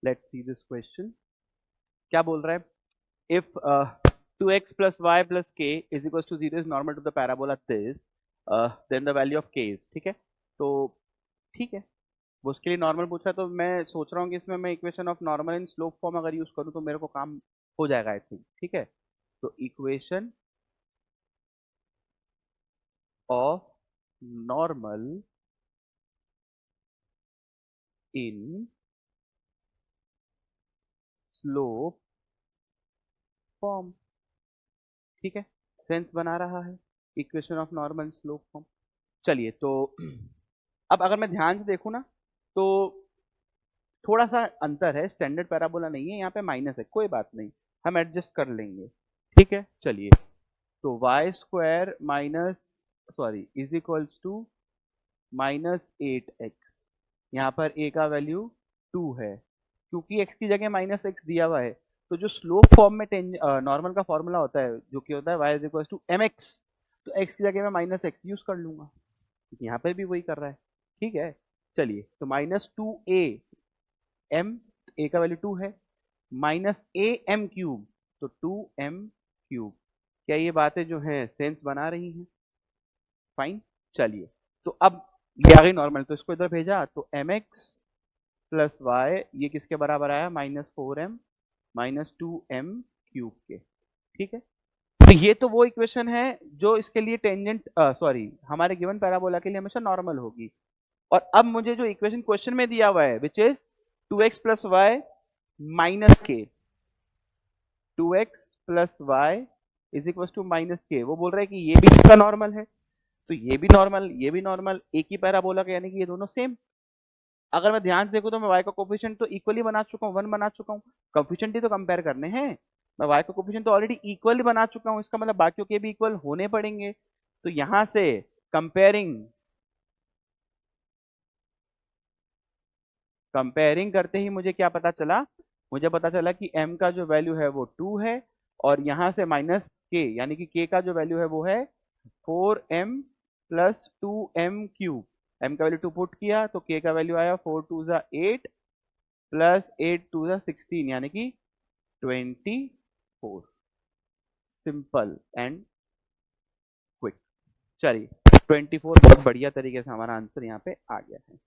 Let's see this question. क्या बोल रहा है? If 2x plus y plus k is equals to 0 is normal to the parabola this, then the value of k is, ठीक है? तो ठीक है, वो उसके लिए नॉर्मल पूछा, तो मैं सोच रहा हूँ कि इसमें मैं equation of normal in slope form अगर यूज करूँ तो मेरे को काम हो जाएगा आई थिंक। ठीक है, तो equation of normal in slope form, ठीक है, सेंस बना रहा है equation of normal slope form. चलिए, तो अब अगर मैं ध्यान से देखूं ना, तो थोड़ा सा अंतर है, स्टैंडर्ड पैराबोला नहीं है, यहाँ पे माइनस है, कोई बात नहीं, हम एडजस्ट कर लेंगे। ठीक है, चलिए, तो Y square minus sorry is equals to -8x, यहाँ पर a का वैल्यू 2 है, क्योंकि x की जगह -x दिया हुआ है, तो जो स्लोप फॉर्म में नॉर्मल का फॉर्मूला होता है जो कि होता है y is equal to mx, तो x की जगह मैं -x यूज कर लूंगा, क्योंकि यहाँ पर भी वही कर रहा है। ठीक है, चलिए, तो -2a m, a का वैल्यू 2 है, -am क्यूब, तो 2m क्यूब। क्या ये बातें जो है सेंस बना रही हैं? फाइन, चलिए, तो अब ये आ गई नॉर्मल, तो इसको इधर भेजा, तो mx प्लस वाई ये किसके बराबर आया? -4m -2m क्यूब के। ठीक है, तो ये तो वो इक्वेशन है जो इसके लिए टेंजेंट सॉरी हमारे गिवन पैराबोला के लिए हमेशा नॉर्मल होगी। और अब मुझे जो इक्वेशन क्वेश्चन में दिया हुआ है which is 2x plus Y minus K, 2x plus Y is equal to -k, वो बोल रहा है कि ये भी इसका नॉर्मल है, तो ये भी नॉर्मल, ये भी नॉर्मल, एक ही पैराबोला का, यानी कि ये दोनों सेम। अगर मैं ध्यान से देखूं तो मैं y का कोफिशिएंट तो इक्वली बना चुका हूँ, 1 बना चुका हूँ, कोफिशिएंट ही तो कंपेयर करने हैं, मैं y का कोफिशिएंट तो ऑलरेडी इक्वली बना चुका हूँ, इसका मतलब बाकियों के भी इक्वल होने पड़ेंगे। तो यहां से कंपेयरिंग कंपेयरिंग करते ही मुझे क्या पता चला? मुझे पता चला कि m का जो वैल्यू है वो 2 है, और यहां से माइनस k, यानी कि k का जो वैल्यू है वो है 4m plus 2m cube. m का वैल्यू 2 पुट किया तो k का वैल्यू आया 4 2 जा 8 प्लस 8 2 जा 16, यानी कि 24। Simple and quick. चलिए, 24 बहुत बढ़िया तरीके से हमारा आंसर यहाँ पे आ गया है।